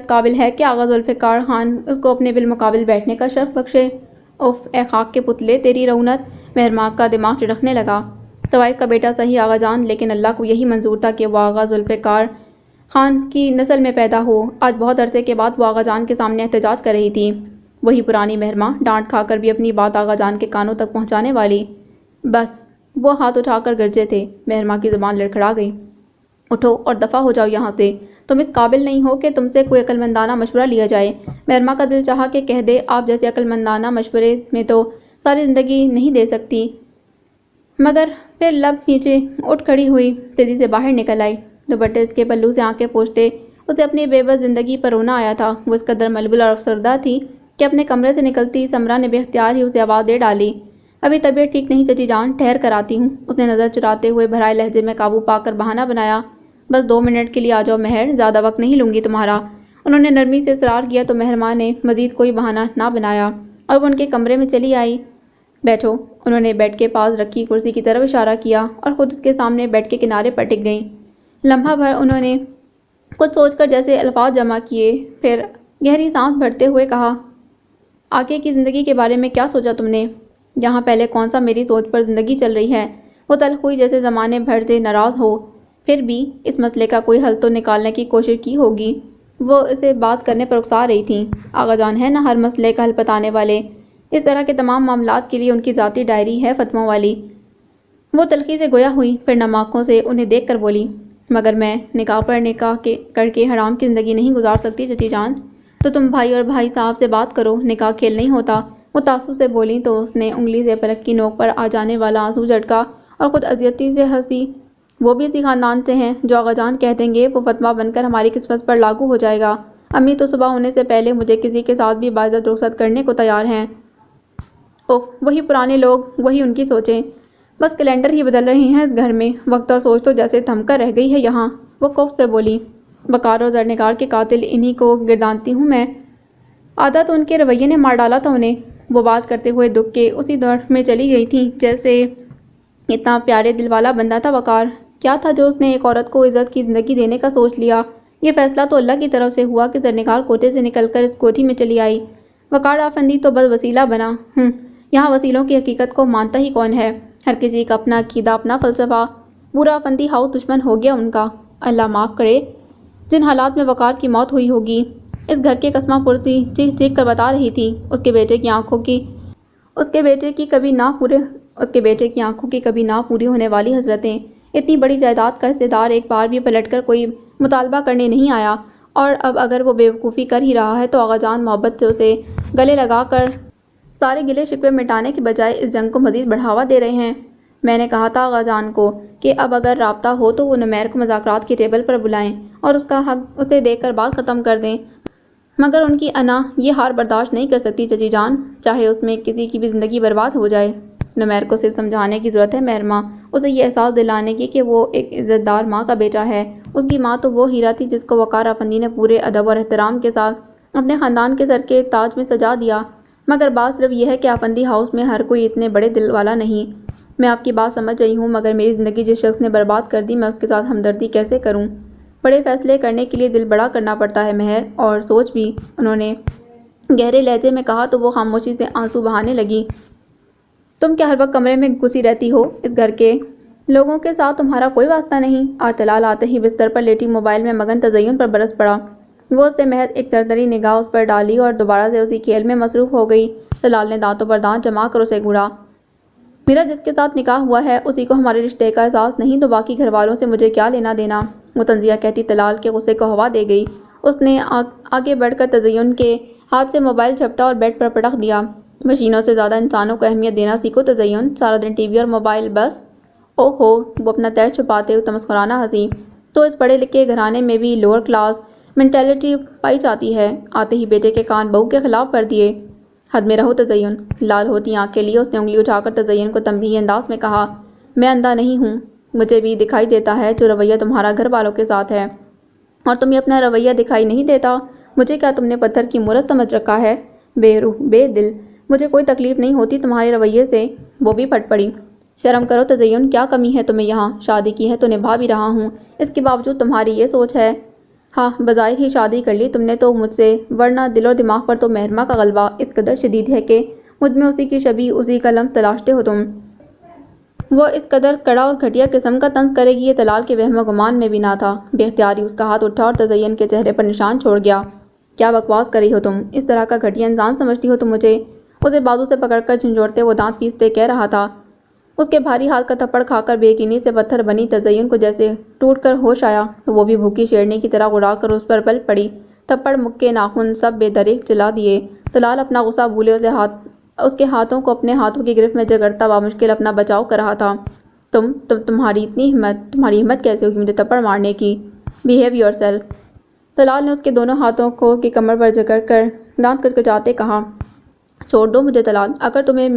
قابل ہے کہ آغا ذوالفقار خان اس کو اپنے بالمقابل بیٹھنے کا شرف بخشے؟ اف اے خاک کے پتلے تیری رونت! مہرما کا دماغ چڑکنے لگا۔ طوائف کا بیٹا صحیح آغا جان، لیکن اللہ کو یہی منظور تھا کہ وہ آغا ذوالفقار خان کی نسل میں پیدا ہو۔ آج بہت عرصے کے بعد وہ آغا جان کے سامنے احتجاج کر رہی تھی، وہی پرانی مہرما، ڈانٹ کھا کر بھی اپنی بات آغا جان کے کانوں تک پہنچانے والی۔ بس! وہ ہاتھ اٹھا کر گرجے تھے۔ مہرما کی زبان لڑکھڑا گئی۔ اٹھو اور دفع ہو جاؤ یہاں سے، تم اس قابل نہیں ہو کہ تم سے کوئی عقل مندانہ مشورہ لیا جائے۔ مہرما کا دل چاہا کہ کہہ دے، آپ جیسے عقل مندانہ مشورے میں تو ساری زندگی نہیں دے سکتی، مگر پھر لب کھینچے اٹھ کھڑی ہوئی، تیزی سے باہر نکل آئی۔ دوپٹے کے پلو سے آنکھیں پوچھتے اسے اپنی بے بس زندگی پر رونا آیا تھا۔ وہ اس قدر ملبل اور افسردہ تھی کہ اپنے کمرے سے نکلتی سمرا نے بے اختیار ہی اسے آواز دے ڈالی، ابھی طبیعت ٹھیک نہیں چچی جان، ٹھہر کر آتی ہوں۔ اس نے نظر چراتے ہوئے بھرائے لہجے میں قابو پا کر بہانہ بنایا، بس 2 منٹ کے لیے آ جاؤ مہر، زیادہ وقت نہیں لوں گی تمہارا۔ انہوں نے نرمی سے اصرار کیا تو مہرما نے مزید کوئی بہانہ نہ بنایا اور وہ ان کے کمرے میں چلی آئی۔ بیٹھو۔ انہوں نے بیڈ کے پاس رکھی کرسی کی طرف اشارہ کیا اور خود اس کے سامنے بیڈ کے کنارے پر ٹک گئیں۔ لمحہ بھر انہوں نے کچھ سوچ کر جیسے الفاظ جمع کیے، پھر گہری سانس بھرتے ہوئے کہا، آگے کی زندگی کے بارے میں کیا سوچا تم نے؟ یہاں پہلے کون سا میری سوچ پر زندگی چل رہی ہے؟ وہ تلخ ہوئی جیسے زمانے بھر سے ناراض ہو، پھر بھی اس مسئلے کا کوئی حل تو نکالنے کی کوشش کی ہوگی۔ وہ اسے بات کرنے پر اکسا رہی تھیں۔ آغا جان ہے نا ہر مسئلے کا حل بتانے والے، اس طرح کے تمام معاملات کے لیے ان کی ذاتی ڈائری ہے فتووں والی۔ وہ تلخی سے گویا ہوئی، پھر نم آنکھوں سے انہیں دیکھ کر بولی، مگر میں نکاح پر نکاح کر کے حرام کی زندگی نہیں گزار سکتی چچی جان، تو تم بھائی اور بھائی صاحب سے بات کرو، نکاح کھیل نہیں ہوتا۔ وہ تعصب سے بولیں تو اس نے انگلی سے پلک کی نوک پر آ جانے والا آنسو جھٹکا اور خود اذیتی سے ہنسی۔ وہ بھی اسی خاندان سے ہیں، جو آغا جان کہہ دیں گے وہ فتویٰ بن کر ہماری قسمت پر لاگو ہو جائے گا۔ امی تو صبح ہونے سے پہلے مجھے کسی کے ساتھ بھی باعزت رخصت کرنے کو تیار ہیں۔ اوہ، وہی پرانے لوگ، وہی ان کی سوچیں، بس کیلنڈر ہی بدل رہے ہیں اس گھر میں، وقت اور سوچ تو جیسے تھم کر رہ گئی ہے یہاں۔ وہ کوف سے بولی، وقار اور زرنگار کے قاتل انہی کو گردانتی ہوں میں، آدھا تو ان کے رویے نے مار ڈالا تھا انہیں۔ وہ بات کرتے ہوئے دکھ کے اسی دور میں چلی گئی تھیں جیسے اتنا پیارے دل والا بندہ تھا وقار۔ کیا تھا جو اس نے ایک عورت کو عزت کی زندگی دینے کا سوچ لیا؟ یہ فیصلہ تو اللہ کی طرف سے ہوا کہ زرنگار کوٹے سے نکل کر اس کوٹھی میں چلی آئی، وقار افندی تو بس وسیلہ بنا۔ یہاں وسیلوں کی حقیقت کو مانتا ہی کون ہے؟ ہر کسی کا اپنا عقیدہ، اپنا فلسفہ۔ پورا افندی ہاؤس دشمن ہو گیا ان کا۔ اللہ معاف کرے جن حالات میں وقار کی موت ہوئی ہوگی۔ اس گھر کے قسمہ پرسی چیخ چیخ کر بتا رہی تھی، اس کے بیٹے کی آنکھوں کی کبھی نہ پوری ہونے والی حسرتیں۔ اتنی بڑی جائیداد کا حصہ دار ایک بار بھی پلٹ کر کوئی مطالبہ کرنے نہیں آیا، اور اب اگر وہ بیوقوفی کر ہی رہا ہے تو آغا جان محبت سے اسے گلے لگا کر سارے گلے شکوے مٹانے کے بجائے اس جنگ کو مزید بڑھاوا دے رہے ہیں۔ میں نے کہا تھا آغا جان کو کہ اب اگر رابطہ ہو تو وہ نمیر کو مذاکرات کی ٹیبل پر بلائیں اور اس کا حق اسے دے کر بات ختم کر دیں، مگر ان کی انا یہ ہار برداشت نہیں کر سکتی چچی جان، چاہے اس میں کسی کی بھی زندگی برباد ہو جائے۔ نمیر کو صرف سمجھانے کی ضرورت ہے مہرماں، اسے یہ احساس دلانے کی کہ وہ ایک عزت دار ماں کا بیٹا ہے۔ اس کی ماں تو وہ ہیرا تھی جس کو وقار افندی نے پورے ادب اور احترام کے ساتھ اپنے خاندان کے سر کے تاج میں سجا دیا۔ مگر بات صرف یہ ہے کہ افندی ہاؤس میں ہر کوئی اتنے بڑے دل والا نہیں۔ میں آپ کی بات سمجھ رہی ہوں، مگر میری زندگی جس شخص نے برباد کر دی، میں اس کے ساتھ ہمدردی کیسے کروں؟ بڑے فیصلے کرنے کے لیے دل بڑا کرنا پڑتا ہے مہر، اور سوچ بھی۔ انہوں نے گہرے لہجے میں کہا تو وہ خاموشی سے آنسو بہانے لگی۔ تم کیا ہر وقت کمرے میں گھسی رہتی ہو؟ اس گھر کے لوگوں کے ساتھ تمہارا کوئی واسطہ نہیں؟ آج طلال آتے ہی بستر پر لیٹی موبائل میں مگن تزین پر برس پڑا۔ وہ اس سے محض ایک سرسری نگاہ اس پر ڈالی اور دوبارہ سے اسی کھیل میں مصروف ہو گئی۔ طلال نے دانتوں پر دانت جما کر اسے گھوڑا۔ میرا جس کے ساتھ نکاح ہوا ہے اسی کو ہمارے رشتے کا احساس نہیں تو باقی گھر والوں سے مجھے کیا لینا دینا؟ وہ تنزیہ کہتی طلال کے غصے کو ہوا دے گئی۔ اس نے آگے بڑھ کر تزین کے ہاتھ سے موبائل جھپٹا اور بیڈ پر پٹک دیا۔ مشینوں سے زیادہ انسانوں کو اہمیت دینا سیکھو تزین، سارا دن ٹی وی اور موبائل بس۔ او ہو، وہ اپنا تیش چھپاتے ہوئے تمسخرانہ ہنسی۔ تو اس پڑھے لکھے گھرانے میں بھی لوور کلاس مینٹیلٹی پائی جاتی ہے؟ آتے ہی بیٹے کے کان بہو کے خلاف کر دیے۔ حد میں رہو تزین، لال ہوتی آنکھیں لیے اس نے انگلی اٹھا کر تزین کو تنبیہی انداز میں کہا۔ میں اندھا نہیں ہوں، مجھے بھی دکھائی دیتا ہے جو رویہ تمہارا گھر والوں کے ساتھ ہے، اور تمہیں اپنا رویہ دکھائی نہیں دیتا؟ مجھے کیا تم نے پتھر کی مورت سمجھ رکھا ہے؟ بے روح بے دل، مجھے کوئی تکلیف نہیں ہوتی تمہارے رویے سے۔ وہ بھی پھٹ پڑی۔ شرم کرو تزین، کیا کمی ہے تمہیں یہاں؟ شادی کی ہے تو نبھا بھی رہا ہوں، اس کے باوجود تمہاری یہ سوچ ہے؟ ہاں، بظاہر ہی شادی کر لی تم نے تو مجھ سے، ورنہ دل اور دماغ پر تو مہرماں کا غلبہ اس قدر شدید ہے کہ مجھ میں اسی کی شبیہ، اسی کا لمس تلاشتے ہو تم۔ وہ اس قدر کڑا اور گھٹیا قسم کا طنز کرے گی یہ طلال کے وہم و گمان میں بھی نہ تھا۔ بے اختیاری اس کا ہاتھ اٹھا اور تزین کے چہرے پر نشان چھوڑ گیا۔ کیا بکواس کر رہی ہو تم؟ اس طرح کا گھٹیا انسان سمجھتی ہو تم مجھے؟ اسے بازو سے پکڑ کر جھنجھوڑتے وہ دانت پیستے کہہ رہا تھا۔ اس کے بھاری ہاتھ کا تھپڑ کھا کر بے یقینی سے پتھر بنی تزین کو جیسے ٹوٹ کر ہوش آیا تو وہ بھی بھوکی شیرنی کی طرح اڑا کر اس پر پل پڑی۔ تھپڑ، مکے، ناخن سب بے دریغ چلا دیے۔ طلال اپنا غصہ بھولے اس کے ہاتھوں کو اپنے ہاتھوں کی گرفت میں جگڑتا بامشکل اپنا بچاؤ کر رہا تھا۔ تمہاری ہمت کیسے ہوئی مجھے تھپڑ مارنے کی؟ Behave your self. طلال نے اس کے دونوں ہاتھوں کو کی کمر پر جگڑ کر دانت کچکچاتے کہا۔ چھوڑ دو مجھے طلال، اگر تمہیں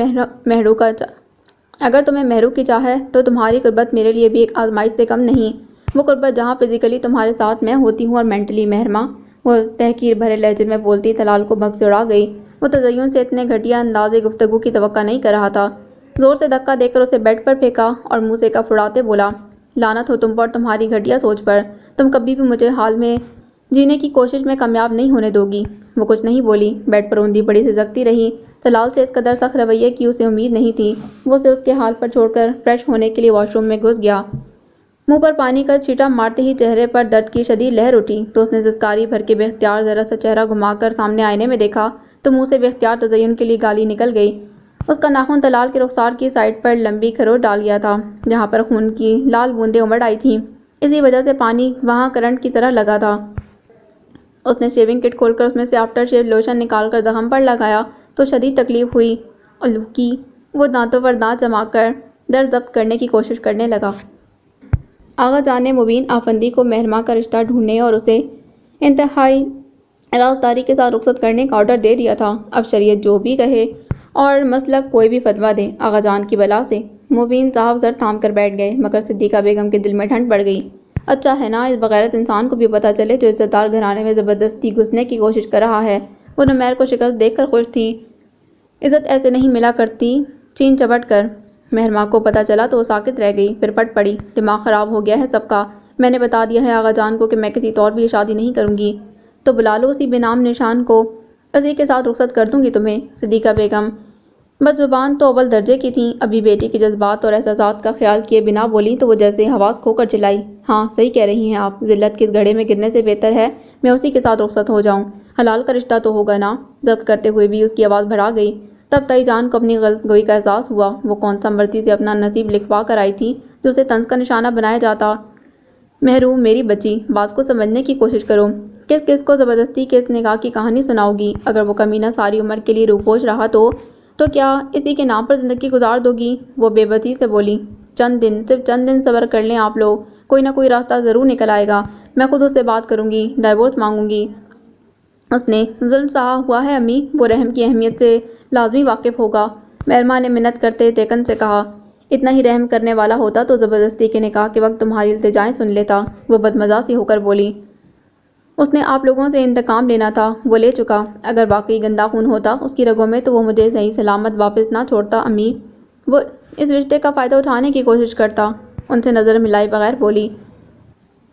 مہرو کی چاہ ہے تو تمہاری قربت میرے لیے بھی ایک آزمائش سے کم نہیں۔ وہ قربت جہاں فزیکلی تمہارے ساتھ میں ہوتی ہوں اور مینٹلی مہرماں، وہ تحقیر بھرے لہجے میں بولتی طلال کو بھنک سے اڑا گئی۔ وہ تزین سے اتنے گھٹیا انداز گفتگو کی توقع نہیں کر رہا تھا۔ زور سے دھکا دے کر اسے بیڈ پر پھینکا اور منہ سے کف اڑاتے بولا، لعنت ہو تم پر اور تمہاری گھٹیا سوچ پر، تم کبھی بھی مجھے حال میں جینے کی کوشش میں کامیاب نہیں ہونے دو گی۔ وہ کچھ نہیں بولی، بیڈ پر اوندھی پڑی سسکتی رہی۔ طلال سے اس قدر سخت رویے کی اسے امید نہیں تھی۔ وہ اسے اس کے حال پر چھوڑ کر فریش ہونے کے لیے واش روم میں گھس گیا۔ منہ پر پانی کا چھینٹا مارتے ہی چہرے پر درد کی شدید لہر اٹھی تو اس نے سسکاری بھر کے بے اختیار ذرا سا چہرہ گھما کر سامنے آئینے میں دیکھا تو منہ سے بے اختیار تزین کے لیے گالی نکل گئی۔ اس کا ناخن طلال کے رخسار کی سائڈ پر لمبی خروٹ ڈال گیا تھا جہاں پر خون کی لال بوندیں امڑ آئی تھیں، اسی وجہ سے پانی وہاں کرنٹ کی طرح لگا تھا۔ اس نے شیونگ کٹ کھول کر اس میں سے آفٹر شیو لوشن نکال کر زخم پر لگایا تو شدید تکلیف ہوئی۔ الوکی، وہ دانتوں پر دانت جما کر درد ضبط کرنے کی کوشش کرنے لگا۔ آغا جان نے مبین آفندی کو مہرماں کا رشتہ ڈھونڈنے اور اسے انتہائی رازداری کے ساتھ رخصت کرنے کا آرڈر دے دیا تھا۔ اب شریعت جو بھی کہے اور مسلک کوئی بھی فتویٰ دے، آغا جان کی بلا سے مبین صاحب سر تھام کر بیٹھ گئے، مگر صدیقہ بیگم کے دل میں ٹھنڈ پڑ گئی۔ اچھا ہے نا اس بغیرت انسان کو بھی پتہ چلے جو عزت دار گھرانے میں زبردستی گھسنے کی کوشش کر رہا ہے۔ وہ نمیر کو شکست دیکھ کر خوش تھی۔ عزت ایسے نہیں ملا کرتی چین چپٹ کر۔ مہرماں کو پتہ چلا تو وہ ساکت رہ گئی، پھر پٹ پڑی۔ دماغ خراب ہو گیا ہے سب کا۔ میں نے بتا دیا ہے آغا جان کو کہ میں کسی طور بھی شادی نہیں کروں گی، تو بلا لو اسی بے نام نشان کو، اسی کے ساتھ رخصت کر دوں گی تمہیں۔ صدیقہ بیگم بس زبان تو اول درجے کی تھیں، ابھی بیٹی کے جذبات اور احساسات کا خیال کیے بنا بولی تو وہ جیسے حواس کھو کر چلائی، ہاں صحیح کہہ رہی ہیں آپ، ذلت کے گڑھے میں گرنے سے بہتر ہے میں اسی کے ساتھ رخصت ہو جاؤں، حلال کا رشتہ تو ہوگا نا۔ ضبط کرتے ہوئے بھی اس کی آواز بھرا گئی۔ تب تائی جان کو اپنی غلط گوئی کا احساس ہوا، وہ کون سا مرضی سے اپنا نصیب لکھوا کر آئی تھی جو اسے طنز کا نشانہ بنایا جاتا۔ محروم میری بچی، بات کو سمجھنے کی کوشش کرو، کس کس کو زبردستی کے اس نکاح کی کہانی سناؤ گی؟ اگر وہ کمینہ ساری عمر کے لیے روپوش رہا تو کیا اسی کے نام پر زندگی گزار دو گی؟ وہ بے بسی سے بولی۔ چند دن، صرف چند دن صبر کر لیں آپ لوگ، کوئی نہ کوئی راستہ ضرور نکل آئے گا، میں خود اس سے بات کروں گی، ڈائیورس مانگوں گی۔ اس نے ظلم سہا ہوا ہے امی، وہ رحم کی اہمیت سے لازمی واقف ہوگا۔ مہرماں نے منت کرتے تیکن سے کہا، اتنا ہی رحم کرنے والا ہوتا تو زبردستی کے نکاح کے وقت تمہاری التجائیں سن لیتا۔ وہ بدمزہ سی ہو کر بولی۔ اس نے آپ لوگوں سے انتقام لینا تھا، وہ لے چکا، اگر واقعی گندا خون ہوتا اس کی رگوں میں تو وہ مجھے صحیح سلامت واپس نہ چھوڑتا امی، وہ اس رشتے کا فائدہ اٹھانے کی کوشش کرتا۔ ان سے نظر ملائے بغیر بولی،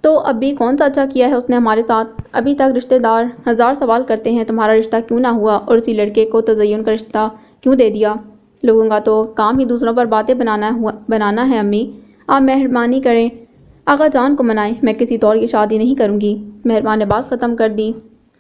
تو اب بھی کون سا اچھا کیا ہے اس نے ہمارے ساتھ؟ ابھی تک رشتے دار ہزار سوال کرتے ہیں تمہارا رشتہ کیوں نہ ہوا اور اسی لڑکے کو تزین کا رشتہ کیوں دے دیا؟ لوگوں کا تو کام ہی دوسروں پر باتیں بنانا ہے امی، آپ مہربانی کریں آقا جان کو منائیں، میں کسی طور کی شادی نہیں کروں گی۔ مہربان نے بات ختم کر دی،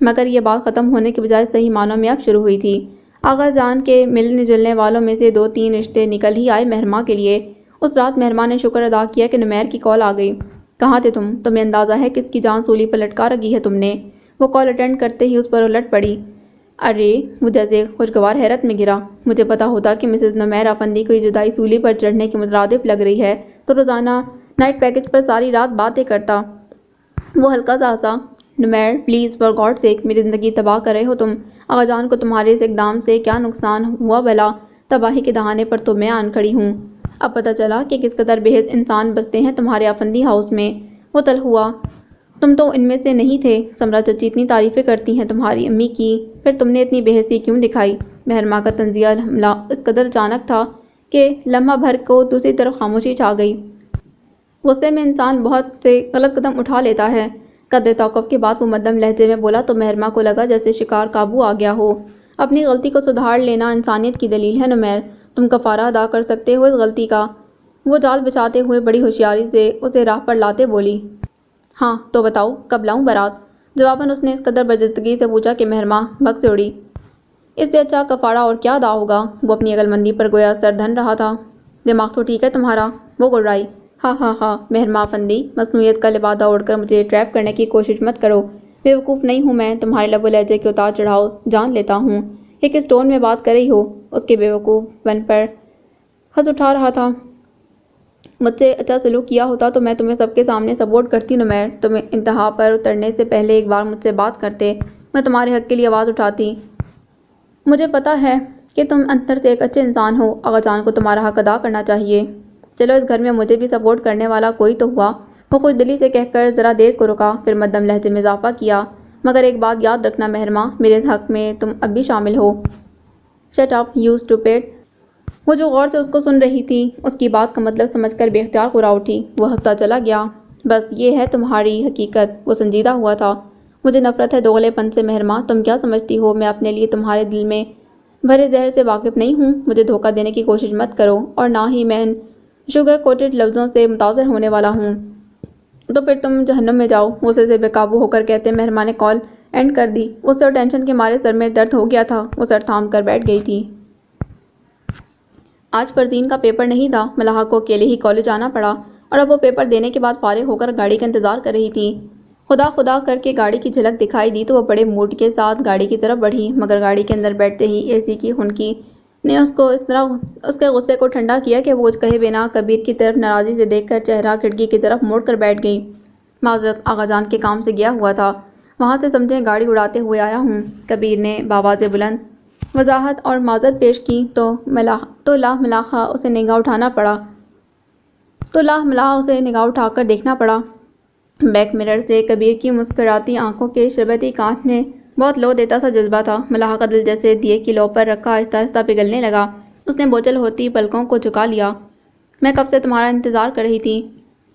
مگر یہ بات ختم ہونے کے بجائے صحیح معنوں میں اب شروع ہوئی تھی۔ آقا جان کے ملنے جلنے والوں میں سے 2-3 رشتے نکل ہی آئے مہرماں کے لیے۔ اس رات مہرماں نے شکر ادا کیا کہ نمیر کی کال آ گئی۔ کہاں تھے تم؟ تمہیں اندازہ ہے کس کی جان سولی پر لٹکا رکھی ہے تم نے؟ وہ کال اٹینڈ کرتے ہی اس پر الٹ پڑی۔ ارے، وہ جیسے خوشگوار حیرت میں گرا۔ مجھے پتا ہوتا کہ مسز نمیر افندی کو یہ جدائی سولی پر چڑھنے کی مترادف لگ رہی ہے تو روزانہ نائٹ پیکج پر ساری رات باتیں کرتا۔ وہ ہلکا سا ہنسا۔ نمیر، پلیز فار گاڈ سیک، میری زندگی تباہ کر رہے ہو تم۔ آقا جان کو تمہارے اس اقدام سے کیا نقصان ہوا بھلا؟ تباہی کے دہانے پر تو میں آن کھڑی ہوں۔ اب پتہ چلا کہ کس قدر بے حس انسان بستے ہیں تمہارے افندی ہاؤس میں۔ وہ تل ہوا۔ تم تو ان میں سے نہیں تھے، سمرا چچی اتنی تعریفیں کرتی ہیں تمہاری امی کی، پھر تم نے اتنی بے حسی کیوں دکھائی؟ مہرماں کا طنزیہ حملہ اس قدر اچانک تھا کہ لمحہ بھر کو دوسری طرف خاموشی چھا گئی۔ غصے میں انسان بہت سے غلط قدم اٹھا لیتا ہے۔ قدر توقف کے بعد وہ مدھم لہجے میں بولا تو مہرماں کو لگا جیسے شکار قابو آ گیا ہو۔ اپنی غلطی کو سدھار لینا انسانیت کی دلیل ہے نمیر، تم کفارہ ادا کر سکتے ہو اس غلطی کا۔ وہ جال بچھاتے ہوئے بڑی ہوشیاری سے اسے راہ پر لاتے بولی۔ ہاں تو بتاؤ کب لاؤں بارات؟ جواباً اس نے اس قدر برجستگی سے پوچھا کہ مہرماں بھگ سے اڑی۔ اس سے اچھا کفارہ اور کیا ادا ہوگا؟ وہ اپنی عقل مندی پر گویا سر دھن رہا تھا۔ دماغ تو ٹھیک ہے تمہارا؟ وہ گڑائی۔ ہاں ہاں ہاں، مہرماں افندی، مصنوعیت کا لبادہ اوڑھ کر مجھے ٹریپ کرنے کی کوشش مت کرو، بے وقوف نہیں ہوں میں، تمہارے لب و لہجے کے اتار چڑھاؤ جان لیتا ہوں۔ یہ کس ٹون میں بات کر رہی ہو؟ اس کے بے وقوف پن پر ہنس اٹھا رہا تھا۔ مجھ سے اچھا سلوک کیا ہوتا تو میں تمہیں سب کے سامنے سپورٹ کرتی نمیر، تم انتہا پر اترنے سے پہلے ایک بار مجھ سے بات کرتے، میں تمہارے حق کے لیے آواز اٹھاتی۔ مجھے پتا ہے کہ تم اندر سے ایک اچھے انسان ہو، آقا جان کو تمہارا حق ادا کرنا چاہیے۔ چلو اس گھر میں مجھے بھی سپورٹ کرنے والا کوئی تو ہوا۔ وہ خوش دلی سے کہہ کر ذرا دیر کو رکا، پھر مدھم لہجے میں اضافہ کیا، مگر ایک بات یاد رکھنا مہرماں، میرے اس حق میں تم اب بھی شامل ہو۔ Shut up you stupid. وہ جو غور سے اس کو سن رہی تھی اس کی بات کا مطلب سمجھ کر بے اختیار غرا اٹھی۔ وہ ہنستا چلا گیا۔ بس یہ ہے تمہاری حقیقت۔ وہ سنجیدہ ہوا تھا۔ مجھے نفرت ہے دوغلے پن سے مہرماں، تم کیا سمجھتی ہو میں اپنے لیے تمہارے دل میں بھرے زہر سے واقف نہیں ہوں؟ مجھے دھوکہ دینے کی کوشش مت کرو، اور نہ ہی میں ان شوگر کوٹڈ لفظوں سے متاثر ہونے والا ہوں۔ تو پھر تم جہنم میں جاؤ، غصے سے بے قابو ہو کر کہتے مہرماں نے کال اینڈ کر دی۔ اس سے ٹینشن کے مارے سر میں درد ہو گیا تھا، وہ سر تھام کر بیٹھ گئی تھی۔ آج پروین کا پیپر نہیں تھا، ملاحہ کو اکیلے ہی کالج آنا پڑا، اور اب وہ پیپر دینے کے بعد فارغ ہو کر گاڑی کا انتظار کر رہی تھی۔ خدا خدا کر کے گاڑی کی جھلک دکھائی دی تو وہ بڑے موڈ کے ساتھ گاڑی کی طرف بڑھی، مگر گاڑی کے اندر بیٹھتے ہی اے سی کی خنکی نے اس طرح اس کے غصے کو ٹھنڈا کیا کہ وہ کہے بنا کبیر کی طرف ناراضی سے دیکھ کر چہرہ کھڑکی کی طرف موڑ کر بیٹھ گئی۔ معذرت، آقا جان کے کام سے گیا ہوا تھا، وہاں سے سمجھیں گاڑی اڑاتے ہوئے آیا ہوں۔ کبیر نے بآواز بلند وضاحت اور معذرت پیش کی تو لا ملاحہ اسے نگاہ اٹھا کر دیکھنا پڑا۔ بیک مرر سے کبیر کی مسکراتی آنکھوں کے شربتی کانچ میں بہت لو دیتا سا جذبہ تھا۔ ملاحہ کا دل جیسے دیے کی لو پر رکھا آہستہ آہستہ پگھلنے لگا۔ اس نے بوجھل ہوتی پلکوں کو جھکا لیا۔ میں کب سے تمہارا انتظار کر رہی تھی۔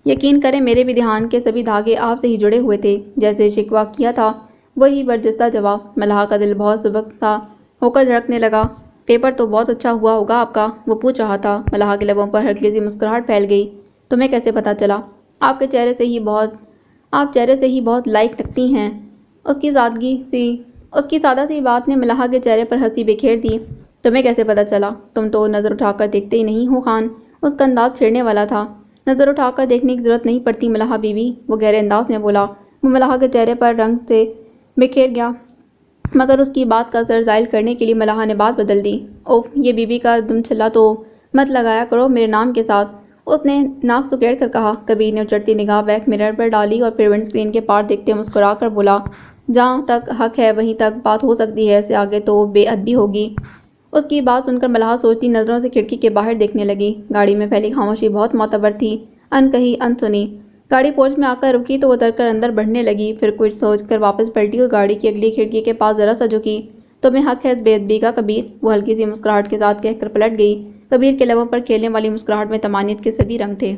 یقین کریں میرے بھی دھیان کے سبھی دھاگے آپ سے ہی جڑے ہوئے تھے، جیسے شکوہ کیا تھا وہی برجستہ جواب۔ ملاحہ کا دل بہت سبک سا ہو کر دھڑکنے لگا۔ پیپر تو بہت اچھا ہوا ہوگا آپ کا، وہ پوچھ رہا تھا۔ ملحہ کے لبوں پر ہلکی سی مسکراہٹ پھیل گئی۔ تمہیں کیسے پتہ چلا؟ آپ چہرے سے ہی بہت لائق لگتی ہیں۔ اس کی سادہ سی بات نے ملحہ کے چہرے پر ہنسی بکھیر دی۔ تمہیں کیسے پتہ چلا؟ تم تو نظر اٹھا کر دیکھتے ہی نہیں ہو خان۔ اس کا انداز چھیڑنے والا تھا۔ نظر اٹھا کر دیکھنے کی ضرورت نہیں پڑتی ملحہ بیوی، وہ گہرے انداز میں بولا۔ وہ ملحہ کے چہرے پر رنگ سے بکھیر گیا، مگر اس کی بات کا اثر زائل کرنے کے لیے ملحہ نے بات بدل دی۔ اوف، یہ بیوی کا دم چھلا تو مت لگایا کرو میرے نام کے ساتھ، اس نے ناک سکیڑ کر کہا۔ کبیر نے اچڑتی نگاہ بیک مرر پر ڈالی اور پھر ونڈ اسکرین کے پار دیکھتے مسکرا کر بولا، جہاں تک حق ہے وہیں تک بات ہو سکتی ہے، اس سے آگے تو بے ادبی ہوگی۔ اس کی بات سن کر ملحہ سوچتی نظروں سے کھڑکی کے باہر دیکھنے لگی۔ گاڑی میں پھیلی خاموشی بہت معتبر تھی، ان کہی ان سنی۔ گاڑی پورچ میں آ کر رکی تو وہ اتر کر اندر بڑھنے لگی، پھر کچھ سوچ کر واپس پلٹی اور گاڑی کی اگلی کھڑکی کے پاس ذرا سا جھکی۔ تمہیں حق ہے اس بے ادبی کا کبیر، وہ ہلکی سی مسکراہٹ کے ساتھ کہہ کر پلٹ گئی۔ کبیر کے لبوں پر کھیلنے والی مسکراہٹ میں طمانینت کے سبھی رنگ تھے۔